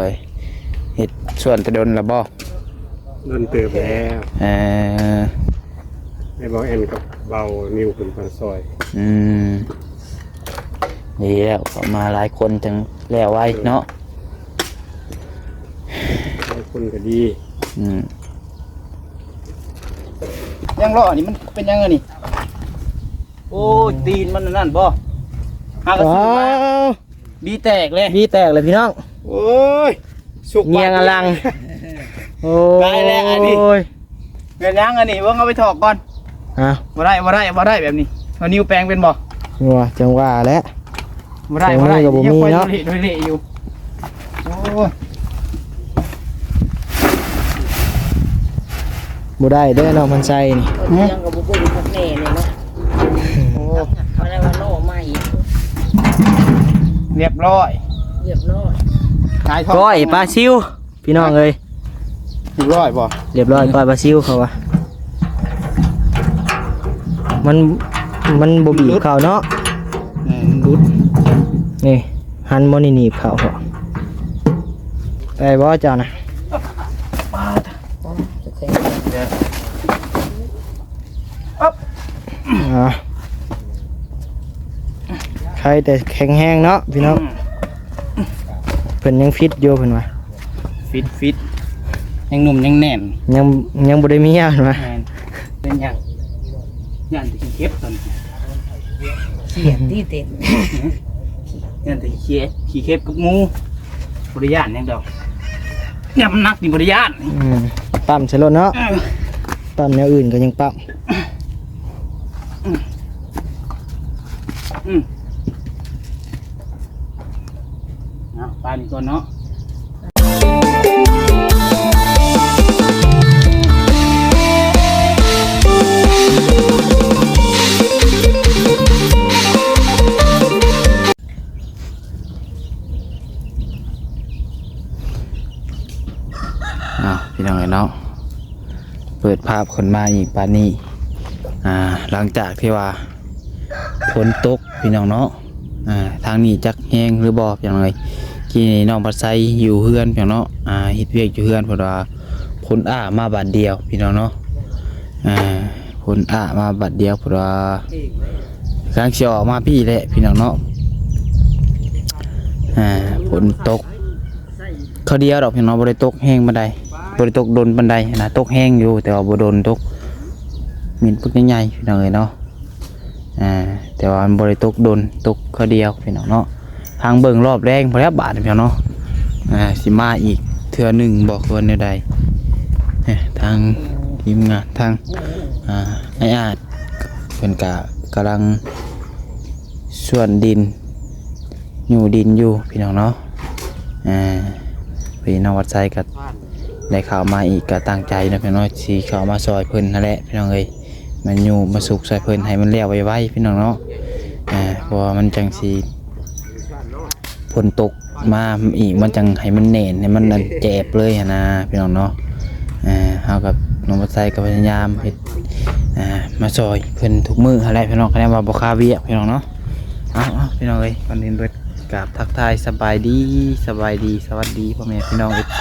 ยเฮ็ดส่วนตะดนละบ่ โดนเติบแล้วไอ้เบาแอนกับเบานิวเป็นคนซอย ดีแล้วมาหลายคนจังแล้วไว้เนาะ หลายคนก็ดี ยังรอนี่มันเป็นยังไงนี่โอ้ยตีนมันนั่นบ่หากระสุนมาบีแตกเลยพี่น้อง โอ้ยสุก เงียงอลังโอ้ยได้แล้วอันนี้เป็นยังอันนี้เบิ่งเอาไปถอกก่อนบ่ได้แบบนี้เอานิ้วแปลงเป็นบ่งัวจังว่าแล้วบ่ได้ยังค่อยโดยเละอยู่โอ้ย บ่ได้เด้อเนาะมันใส่นี่ ยังกับบุบบุบแน่เลยเนาะโอ้อะไรว่าโล่ใหม่ เรียบร้อย เรียบร้อย ก้อยปลาซิวพี่น้องเอ้ย เรียบร้อยบ่ เรียบร้อยก้อยปลาซิวเขาว่ามันบ่บีบเขาเนาะ รุด นี่หันบ่นี่หนีบเขาเหรอได้บ่เจ้านะใครแต่แข็งแห้งเนาะพี่น้องเพิ่นยังฟิตอยู่เพิ่นว่า ฟิตยังหนุ่มยังแน่น ยังบ่ได้มีเพิ่นว่า เป็นยังยันที่เก็บตอน เสียบที่เต็ม ยันที่ขี้เก็บกับงูบริยานยังดอกยำนักนี่บริยาน ปั๊มใส่รถเนาะปั๊มแนวอื่นก็ยังปั๊ม ปลาหนึ่งตัวเนาะพี่น้องเนาะเปิดภาพคนมาอีกปานนี้หลังจากที่ว่าฝนตกพี่น้องเนาะทางนี้จักแห้งหรือบ่พี่น้องเลยที่น้องปัดไซอยู่เฮือนพี่น้องเนาะเฮ็ดเวียกอยู่เฮือนเพราะว่าฝนมาบาดเดียวพี่น้องเนาะฝนมาบาดเดียวเพราะว่าครั้งเชียวออกมาพี่แหละพี่น้องเนาะฝนตกเขาเดียวดอกพี่น้องบ่ได้ตกแห้งบันไดบ่ได้ตกโดนบันไดนะตกแห้งอยู่แต่ว่าบ่โดนตกมีปึกใหญ่ๆพี่น้องเอ้ยเนาะแต่ว่ามันบ่ได้ตกโดนตกเขาเดียวพี่น้องเนาะทางเบิ่งรอบแรงพอแล้วบาทพี่น้องเนาะสิมาอีกเทื่อหนึ่งบอกคนใดทางทีมงานทางไอ้อาจเพิ่นกำลังส่วนดินอยู่ดินอยู่พี่น้องเนาะพี่น้องวัดไซก็ได้ข่าวมาอีกก็ตั้งใจนะพี่น้องสิเข้ามาซอยเพิ่นนั่นแหละพี่น้องเอ้ยมันอยู่มาสุกซอยเพิ่นให้มันแล้วไวๆพี่น้องเนาะเพราะว่ามันจังสิฝนตกมาอีกมันจังให้มันแน่นให้มันเจ็บเลยนะพี่น้องเนาะเฮากับน้องวัดไซก็พยายามเฮ็ดมาซอยเพิ่นทุกมื้ออะไรพี่น้องคะแนนว่าบ่คาเวียกพี่น้องเนาะพี่น้องเอ้ยก่อนอื่นเบิดกราบทักทายสบายดีสวัสดีพ่อแม่พี่น้อง FC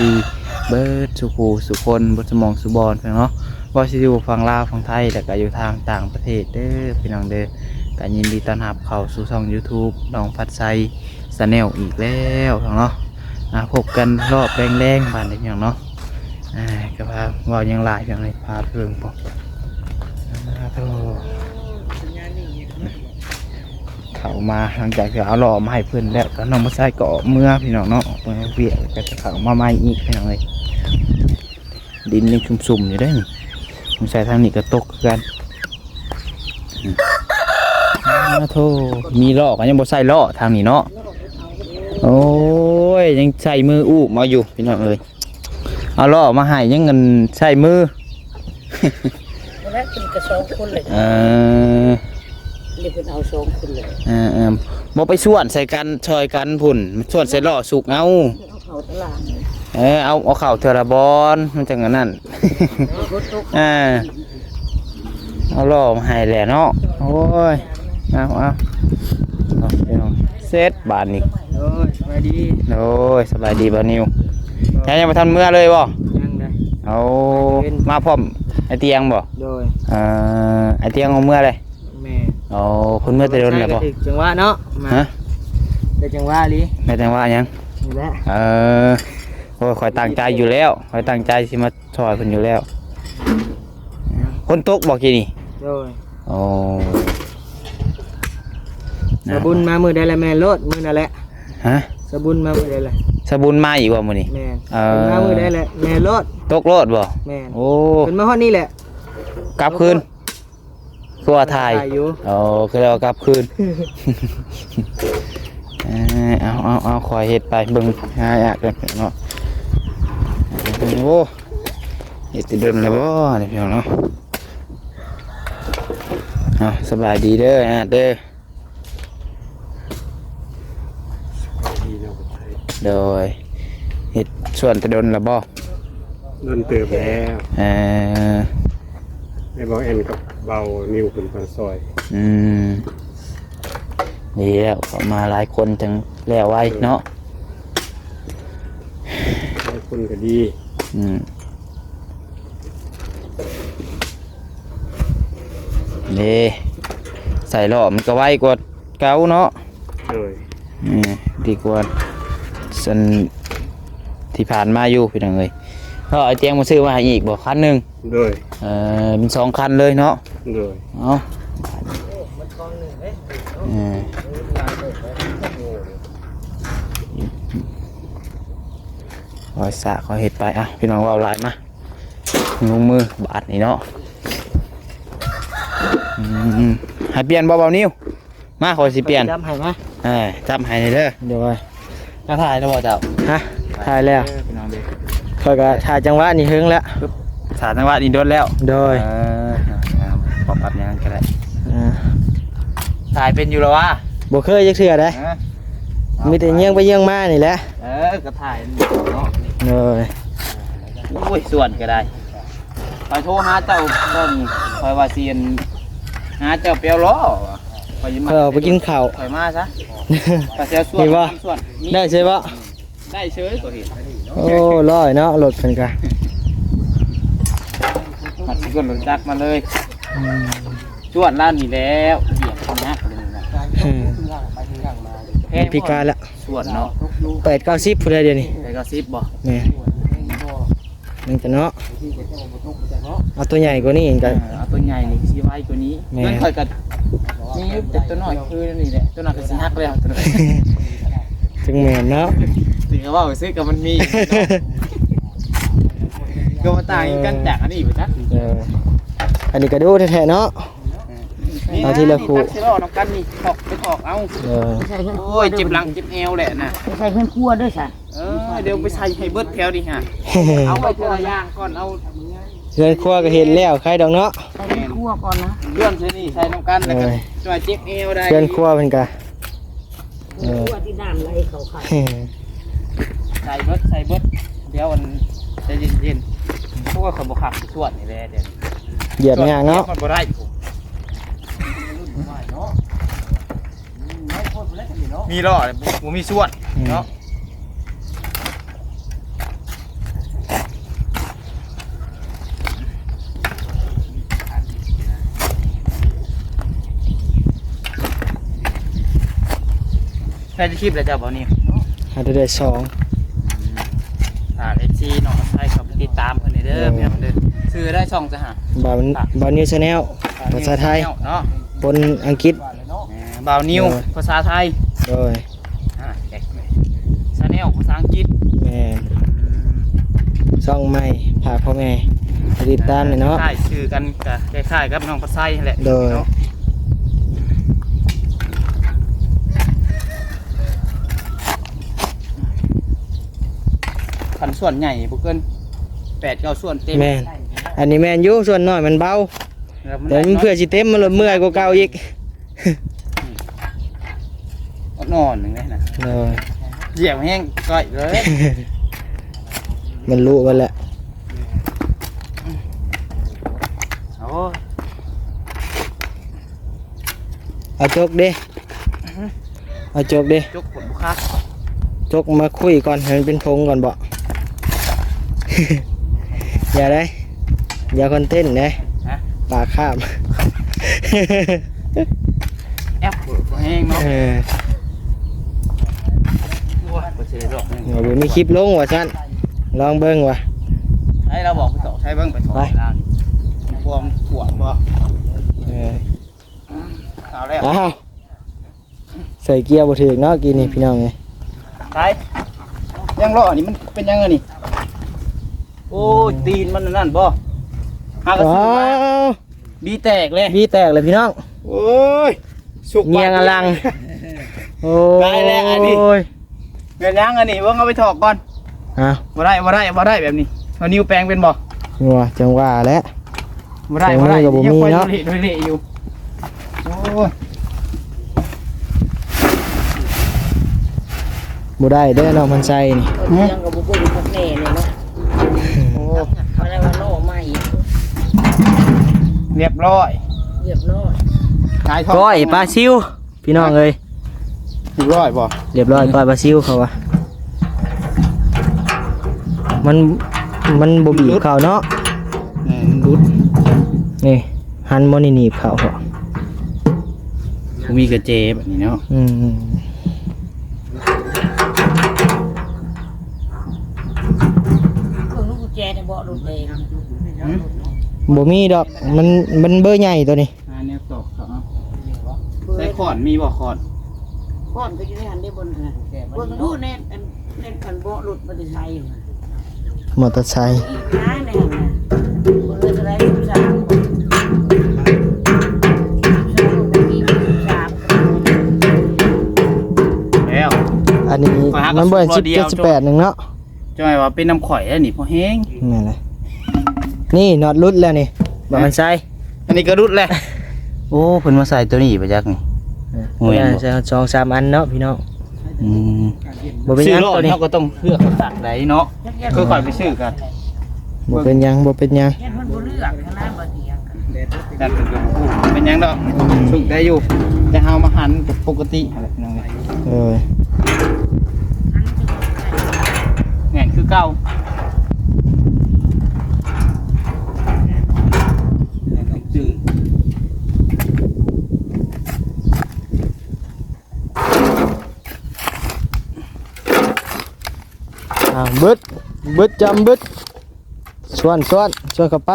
เบิดสุขูสุคนบุษมองสุบอนพี่น้องเนาะบ่สิอยู่ฝั่งลาวฝั่งไทยแต่ก็อยู่ทางต่างประเทศเด้อพี่น้องเด้อก็ยินดีต้อนรับเข้าสู่ช่อง YouTube น้องพัดไซChannel อีกแล้วพี่น้องเนาะพบกันรอบแรงๆบ้านนี้พี่น้องเนาะก็พาว่ายังหลายอย่างเลยพาเพิ่งบ่เข้ามาหลังจากที่เอาหล่อมาให้เพื่อนแล้วก็น้องมาใส่เกาะเมื่อพี่น้องเนาะเมื่อเวียก็จะเข้ามาใหม่อีกพี่น้องเลยดินยังชุ่มๆอยู่ได้นี่ผมใส่ทางนี้ก็ตกกันโธ่มีล่อกันยังบ่ใส่ล่อทางนี้เนาะโอ้ยยังใส่มืออู้มาอยู่พี่น้องเลยเอาล่อมาให้ยังเงินใส่มือ แล้วเป็นกระสองคนเลยเรียกเป็นเอาสองคนเลยบ่ไปส่วนใส่กันชอยกันพุ่นส่วนใส่ล่อสุกเอาเขาตลาดเอาเข่าเทอระบอนมันจังนั้นเอาล่อมาให้แหละเนาะโอ้ยเอาแซ่ เสร็จบานนี้ โอ้ยสบายดี โอ้ยสบายดีบ่นิวยังมาทันเมื่อเลยบ่ ยังได้ เอามาพร้อมไอเตียงบ่ โดย ไอเตียงเอาเมื่อเลย แม่ เอาคุณเมื่อแต่โดนแล้วบ่ จังหวะเนาะมา ฮะ ได้จังหวะลิ แม่จังว่าหยัง นี่แหละ โอ้ยคอยตั้งใจอยู่แล้วคอยตั้งใจสิมาช่วยเพิ่นอยู่แล้วคนตกบ่กี่นี่ โดย โอ้ สบุญมามือได้ละแม่โลดมือนั่นแหละ ฮะ สบุญมามือได้ละ สบุญมาอีกบ่มื้อนี้ แม่มามือได้ละแม่โลด ตกโลดบ่ แม่ โอ้ เป็นมาฮอดนี่แหละ กลับคืนคือว่าถ่าย อยู่ โอ้คือเรากลับคืน เอาคอยเฮ็ดไปเบิ่งหาอยากกันเนาะโอ้เฮ็ดติเดินแล้วบ่นี่พี่น้องเนาะเอาสบายดีเด้อเด้อ ดีเนาะ โดยเฮ็ดส่วนตะดนแล้วบ่ โดนเติมแล้ว เอ่อ ไอ้บอกแอนกับเบานิวเป็นมาซอย ดีแล้วเขามาหลายคนจังแล้วไว้เนาะ หลายคนก็ดี นี่ใส่ล้อมันก็ไวกว่าเก่าเนาะ เลย ดีกว่าสันที่ผ่านมาอยู่พี่น้องเอ้ยก็ไอ้เตียงมาซื้อมาให้อีกบ่คันหนึง เลย เป็นสองคันเลยเนาะ เลย เอาคอยสะคอยเห็ดไปอ่ะพี่น้องว่าหลายมาลงมือบาดนี่เนาะให้เปลี่ยนเบาๆนิ้วมาขอสิเปลี่ยน จำให้มา จำให้เด้อ เดี๋ยวไป ถ้าถ่ายแล้วบ่เจ้า ฮะถ่ายแล้ว พี่น้องเด้อ ค่อยก็ถ่ายจังหวะนี่เฮิงแล้ว สารจังหวะนี้โดนแล้ว โดย ปรับอย่างนั้นก็ได้ อ่า ถ่ายเป็นอยู่แล้ววะ บ่เคยจักเทื่อได้มีแต่เยี่ยงไปเยี่ยงมานี่แหละ ก็ถ่ายเนาะ โดย โอ้ยส่วนก็ได้ไปโทรหาเจ้าเบิ่งคอยว่าเซียนหาเจ้าเปียวล้อคอยมา ไปกินข้าว คอยมาซะกระเสียส่วน นี่บ่ ส่วน ได้ใช่ปะ ได้เฉยตัวเห็น โอ้ร้อยเนาะรถเพิ่นก็ หัดสิกนรถจักรมาเลยส่วนร้านนี่แล้วเหยียบเขานักเลยนะแพง พิการละ ส่วนเนาะ 8-90ผู้ใดเดี๋ยวนี้ ไปก็ซิบบ่ แม่นึงจะเนาะเอาตัวใหญ่กว่านี้อีกก็ เอาตัวใหญ่นี่สิไว้กว่านี้ แม่ เงินค่อยก็มีอยู่แต่ตัวน้อยคือนี่แหละตัวน้อยก็สิหักแล้วตัวน้อย ถึงแม่นเนาะ ถึงกับว่าซื้อกับมันมีก็มาต่างกันจากอันนี้ไปจ้ะ อันนี้ก็ดูแท้ๆเนาะ เอาทีละคู่ ตักสิรอน้ำกันนี่ถอกไปถอกเอา ใส่เพื่อน โอ้ยเจ็บหลังเจ็บเอวแหละนะ ใส่เพื่อนครัวด้วยสิ เดี๋ยวไปใส่ให้เบิดแถวดิฮะเอาไปตัวอย่างก่อนเอา เรือนครัวก็เห็นแล้วใครดอกเนาะ ใส่เพื่อนครัวก่อนนะ เลื่อนใส่นี่ใส่น้ำกันแล้วก็ช่วยเจ็บเอวได้ เรือนครัวเพิ่นก็ ครัวที่น้ำไหลเขาขาด ใส่เบิดเดี๋ยวมันจะเย็นๆพวกเขาบอกขับส่วนนี่แหละเดี๋ยว เหยียบงานเนาะ มันบ่ได้มีล้อผมมีส่วนเนาะใครจะคลิปแล้วจ้าบ่าวนี่ หาได้2 FC เนาะให้เขาติดตามเพิ่นเด้อพี่น้องเด้อซื้อได้ช่องจ้ะฮะ บ่าวนิวชาแนลภาษาไทย เนาะ ปนอังกฤษ บ่าวนิวภาษาไทย โดย แท็กชาแนลภาษาอังกฤษ แม่ช่องใหม่พาพ่อแม่ไปติดตามหน่อยเนาะ คล้ายชื่อกันก็คล้ายๆกับน้องภาษาไทยแหละ โดย เนาะขันส่วนใหญ่บ่เกิน8-9ส่วนเต็ม แม่นอันนี้แม่นอยู่ส่วนน้อยมันเบาแต่มันเพื่อสิเต็มมันเลยเมื่อยกว่าเก่าอีก นอนหนึ่งเลยนะ โดย เหยียบแห้งก่อยเลย มันรู้มันแหละ โอ้ เอาจกดิ เอาจกดิ จกผลบุคัก จกมาคุยก่อนให้มันเป็นธงก่อนบ่ อย่าได้อย่าคอนเทนต์นะ ฮะ ปากข้าม แอปบ่แห้งเนาะ เออ ว้าบ่สิได้ดอกนึง เดี๋ยวมีคลิปลงว่ะซั่นลองเบิ่งว่ะ ให้เราบอกไปต่อใช้เบิ่งไปต่อ ไป แล้วนี่พวงถ่วงบ่ เออ เอาแล้ว อ้าวใส่เกียร์บ่ถึกเนาะกินนี่พี่น้องไง ไปยังรอนี่มันเป็นยังไงนี่โอ้ยตีนมันนั่นบ่หากระสื ว้า อมาว บีแตกเลย บีแตกเลยพี่น้อง โอ้ยสุก เงียงอลังโอ้ ได้แล้วอันนี้ ย เงินยังอันนี้เบิ่งเอาไปถอกก่อน อ้าว บ่ได้แบบนี้เอานิ้วแปลงเป็นบ่ งัวจังว่าแล้ว บ่ได้ แปลงมือกับบ่มีเนาะ ยังค่อยเละอยู่โอ้ย บ่ได้เด้อเนาะมันใส่นี่ ยังกับบุกบุกแน่เลยเนาะ โอ้ อะไรว่าโล่มาอีก เรียบร้อย เรียบร้อย ขายทอง ก้อยปลาซิวพี่น้องเอ้ย เรียบร้อยบ่ เรียบร้อยก้อยปลาซิวเขาว่ามันบ่บีบเขาเนาะ รุด นี่หันบ่นี่หนีบเขาเหรอ มีกระเจแบบนี้เนาะ อืม เครื่องลูกกุญแจในเบาะรถเลย บ่มีดอกมันเบอร์ใหญ่ตัวนี้ อันนี้ตอกครับใส่ขอนมีบ่ขอน ก้อนก็อยู่ในหันได้บนค่ะบนดูแน่นเบาะรถมันจะใช้อยู่ มอเตอร์ไซค์ อีกน้าแน่บนเรือจะได้13 แล้ว อันนี้มันบ่17 18นึงเนาะ จะหมายว่าเป็นน้ำข่อยแล้วนี่พอแห้ง นั่นแหละนี่น็อตรุดแล้วนี่บ่มันใส่ อันนี้ก็รุดเลยโอ้เพิ่นมาใส่ตัวนี้ไปจักนี่ โอ้ย ใส่2-3อันเนาะพี่น้อง อืม บ่เป็นห ซื้ ยั อง รถ ตัวนี้ เฮาก็ต้องเลือกตัดได้เนาะคือค่อยไปซื้อกัน บ่เป็นหยังบ่เป็นหยัง เห็นมันบ่เลือกขนาดบ่เถียงกัน แต่เป็นก็บ่ฮู้เป็นหยังดอกสุกได้อยู่แต่เฮามาหันกับปกติอะไรพี่น้องเอ้ย เออ แม่นคือเก่า บึดจำบึดส่วนเข้าไป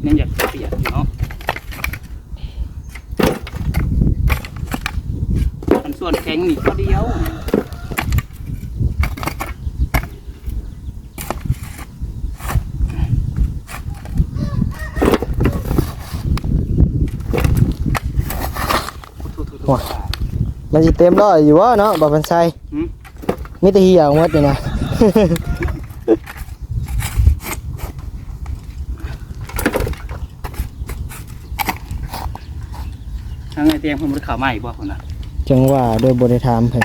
เนี่ยอยากเปลี่ยนเนาะอันส่วนแข็งนี่ก็เดียวว้ามันสิเต็มร้อยอยู่วะเนาะบ่มันใส่มีแต่เหี่ยวหมดนี่นะ ทางไอเตียงผมรู้ข่าวใหม่บ่คนน่ะ จังว่าโดยบ่ได้ถามเพิ่น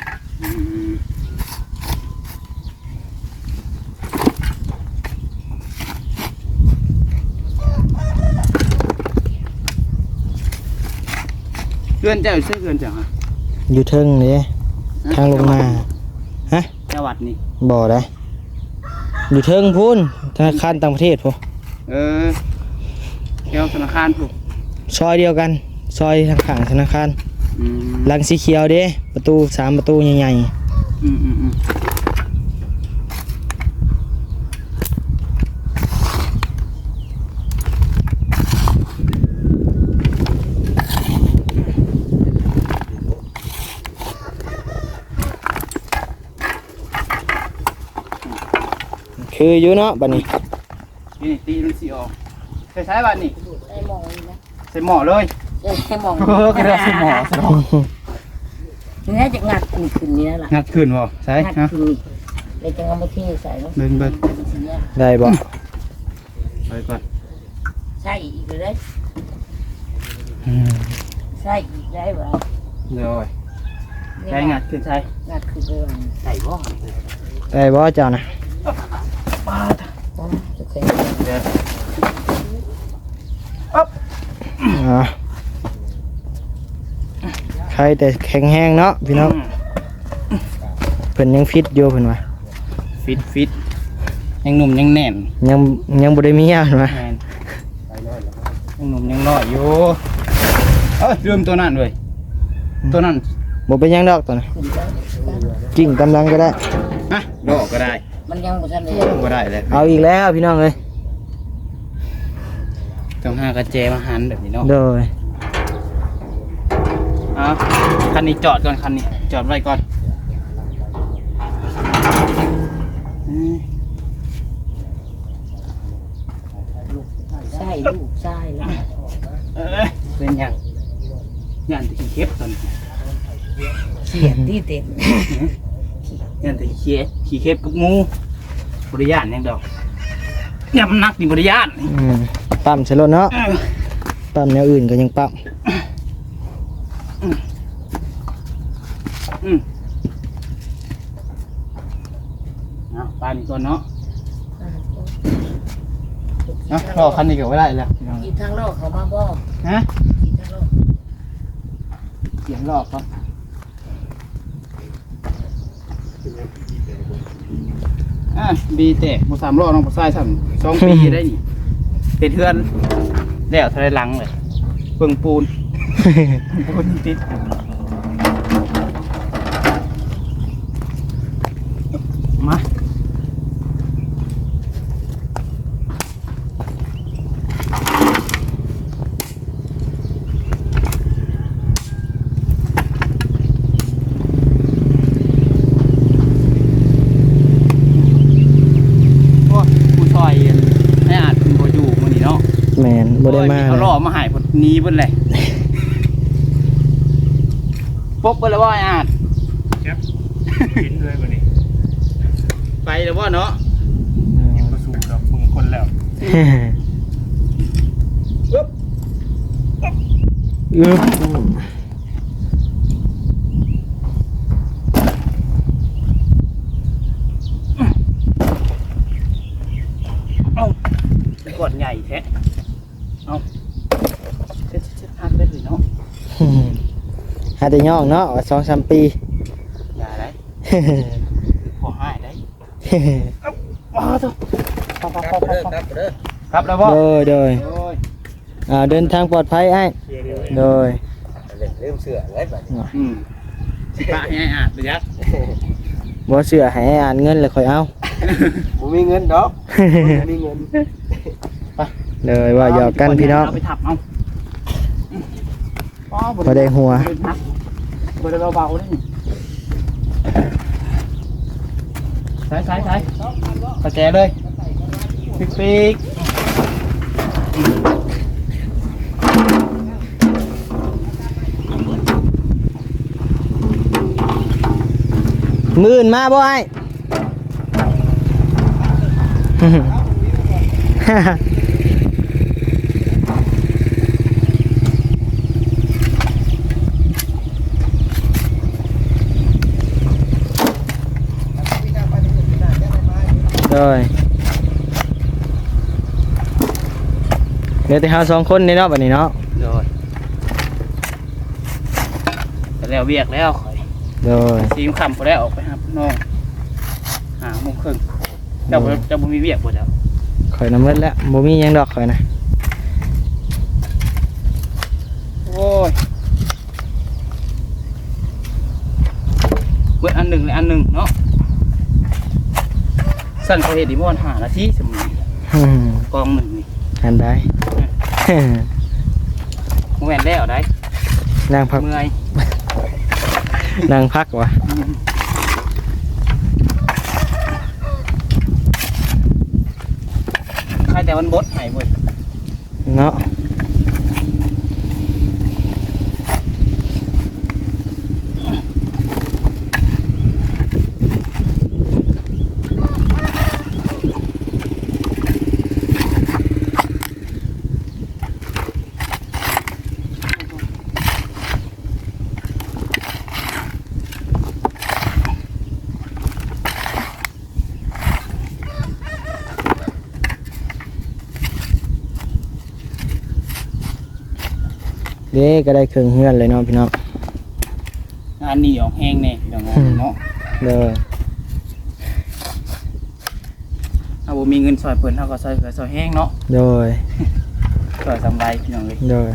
เพื่อนเจ้าชื่อเพื่อนเจ้าฮะ อยู่เทิงนี่ทางลงมาฮะ จังหวัดนี่ บ่ได้อยู่เทิงพูนธนาคารต่างประเทศพุ่น แถวธนาคารถูก ซอยเดียวกันซอยทางข้างธนาคารหลังสีเขียวเด้ประตู3ประตูใหญ่ๆคืออยู่เนาะบัดนี้ นี่ตีมันสีออกใช้บัตรนี่ ไอ้หมองนี่นะ ใส่หมอเลย ไอ้หมอง ก็ได้ใส่หมอใส่หมอ นี่จะงัดนี่ขึ้นนี่ล่ะ งัดขึ้นบ่ใช่ งัด ฮะ ขึ้นนี่เลยจะเอามาที่ใส่เนาะ เบิ่ง ได้บ่ ไปก่อน ใส่อีกเลยใส่อีกได้บ่ เลยใช้งัดขึ้นใช้ งัดขึ้นเลย ใส่บ่ ได้บ่เจ้านะ ป้า จะใส่ เดี๋ยว อ่า รแต่แข็งแห้งเนาะพี่น้องเพิ่นยังฟิตอยู่เพิ่นว่า ฟิตยังหนุ่มยังแน่น ยังบ่ได้มีอ่ะเพิ่นว่า แม่นยังหนุ่มยังน้อยอยู่ลืมตัวนั้นเลยตัวนั้น บ่เป็นหยังดอกตัวนั้นกิ่งกำลังก็ได้ ดอกก็ได้ มันยังบ่ทันได้ ก็ได้เลย เอาอีกแล้วพี่น้องเอ้ย ต้องหากระเจมาหันแบบนี้เนาะ โดย คันนี้จอดก่อนคันนี้จอดไว้ก่อนใช่ลูกใช่แล้ว เป็นอย่างยันตะขี้เข็บตอน เสียงที่เต็ม ยันตะขี้เข็บกับงูบริยานยังดอกยำนักนี่บริยาน ปั๊มใส่รถเนาะปั๊มแนวอื่นก็ยังปั๊ม ปานก่อนเนาะรอคันนี้ก็ไม่ได้แล้ว อีกทางโลกเขามาบ่ ฮะ อีกทางโลก เสียงรอบครับบีเตะมา3 รอบน้องปลาไส้สั่ง2 ปีได้นี่เป็นเพื่อนแล้วทะเลลังเลยเบิ่งปูนติดมาผู้ซอยให้อาจเป็นบ่อยู่มื้อนี้เนาะ แม่นบ่ได้มา เอาล่อมาหายพดนี้เบิ่นเลยปุ๊บเบิ่นแล้วว่าไอ้อาจ ครับกินเลยวันนี้ ไปแล้วว่าเนาะ ก็สูงกับมึงคนแล้ว ปึ๊บ อึ๊บ เอ้ากดใหญ่แท้เอาเช็ดพักได้เลยเนาะ หาแต่ย่องเนาะว่า 2-3 ปี อย่าได้พอหายได้ว้าวตัวครับแล้วบ่ โดย โอ้ย เดินทางปลอดภัยไอ้ เชียร์เดียว โดย ปะให้อาจไปยัก บ่เชื่อให้อ่านเงินแล้วค่อยเอา ผมมีเงินดอกมีเงิน เลยว่าหยอกกันพี่น้อง เอาไปถับเอา บ่ได้หัว บ่ได้เบาๆนี่ใส่กระแจเลยปีก มื้ออื่นมาบ่ไอ้ โดยเดี๋ยวแต่เฮา2 คนนี่เนาะบัดนี้เนาะ โดยแต่แล้วเวียกแล้วข่อย โดย ซีมคำพอได้ออกไปหาน้อง5 โมงครึ่งเจ้าบ่มีเวียกบ่เจ้า ข่อยน้ำเบิดแล้วบ่มีหยังดอกข่อยนะ โอ้ยเบิดอันหนึ่งเลยอันหนึ่งเนาะสั่นเขาเฮ็ดดิม่อน5 นาทีสมมุติกองหนึ่งนี่ อันได้ บ่แม่นแล้วได้ นั่งพัก เมื่อย นั่งพักวะ ใครแต่มันบดหายเว้ย เนาะ เด้ก็ได้เครื่องเฮือนเลยเนาะพี่น้อง อันนี้ออกแห้งแน่พี่น้องเนาะ โดย ถ้าบ่มีเงินซอยเพิ่นเฮาก็ซอยแห้งเนาะ โดย ซอยสำไรพี่น้องเอ้ย โดย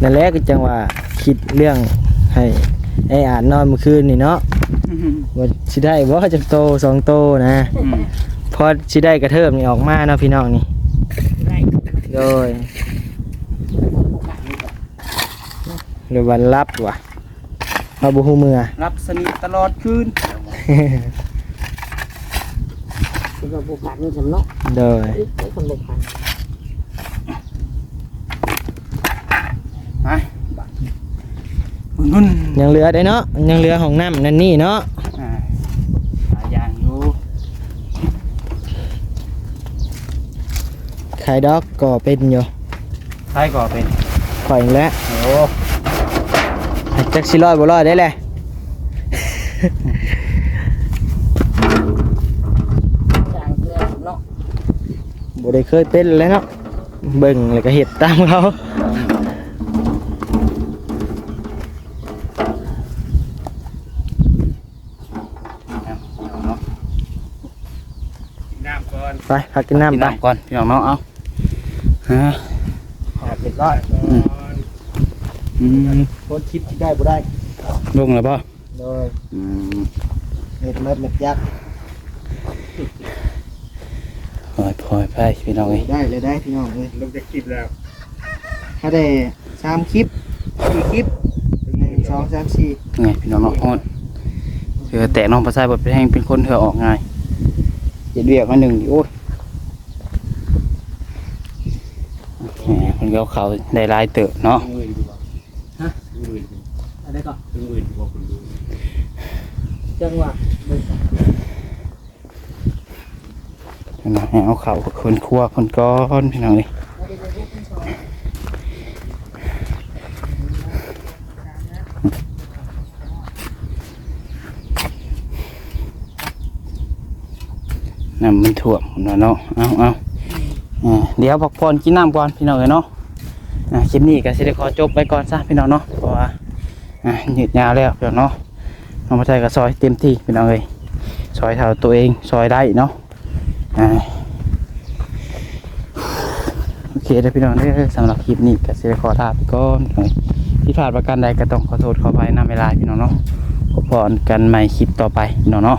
นั่นแหละก็จังว่าคิดเรื่องให้ไอ้อ่านนอนเมื่อคืนนี่เนาะว่าสิได้บ่จักโต2โตนะ อืม พอสิได้กระเทิบนี่ออกมาเนาะพี่น้องนี่ ได้ โดยหรือวันรับว่ะมาบ่ฮู้เมื่อ รับสนิทตลอดคืน คือว่าบ่ขาดนี่สำเนาะ โดย ไอ้คนบ่ขาด ไปนุ่น ยังเหลือได้เนาะยังเหลือห้องน้ำนั่นนี่เนาะ หลายอย่างอยู่ ขายดอกก็เป็นอยู่ ใครก็เป็น ข่อยอีกแล้ว โอ้ จักสิร้อยบ่ร้อยได้แหละ จางเกลือสำเนาะ บ่ได้เคยเป็นแล้วเนาะเบิ่งแล้วก็เฮ็ดตามเขา เนาะ น้ำก่อน ไปพักกินน้ำ กิน ไป น้ำก่อนพี่น้องเนาะเอาฮะ เรียบร้อย อืม โคตรคิดที่ได้บ่ได้ ลงแล้วป่ะ โดย อืม เม็ดเม็ดยักษ์ พอยไปพี่น้องเอ้ย ได้เลยได้พี่น้องเอ้ย ลงจากคลิปแล้ว ถ้าได้3คลิป4คลิป1 2 3 4 ไงพี่น้องเนาะฮอดเถือแตะน้องภาษาบทเป็นแห่งเป็นคนเถือออกง่ายเย็ดเวียกมาหนึ่งดิโอ้ยแหมคนเกี่ยวเขาได้หลายเติบเนาะ มือดีกว่าฮะมือดี อะไรก็ มือดีกว่าคนดู จังหวะเบิ่ง พี่น้องให้เอาเขาคนครัวคนก้อนพี่น้องเลยน้ำมันถ่วมเนาะเอาเดี๋ยวพักผ่อนกินน้ำก่อนพี่น้องเลยเนาะคลิปนี้ก็สิได้ขอจบไปก่อนซะพี่น้องเนาะเพราะว่าหยุดยาวแล้วพี่น้องเนาะน้องมาใจกับซอยเต็มที่พี่น้องเลยซอยเท่าตัวเองซอยได้เนาะโอเคเด้อพี่น้องเด้อสำหรับคลิปนี้ก็สิได้ขอลาไปก่อนหน่อยที่พลาดประการใดก็ต้องขอโทษขออภัยนำเวลาพี่น้องเนาะพบกันใหม่คลิปต่อไปพี่น้องเนาะ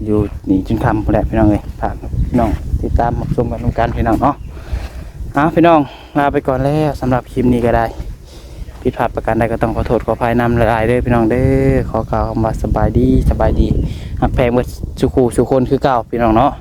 อยู่นี่จนคำพอแล้วพี่น้องเลยฝากพี่น้องติดตามรับชมกันทุกการพี่น้องเนาะพี่น้องลาไปก่อนแล้วสำหรับคลิปนี้ก็ได้ผิดพลาดประการใดก็ต้องขอโทษขออภัยนำเวลาเด้อพี่น้องเด้อขอกล่าวคำว่าสบายดีหักแพงเมื่อสุขูสุคนคือเก่าพี่น้องเนาะ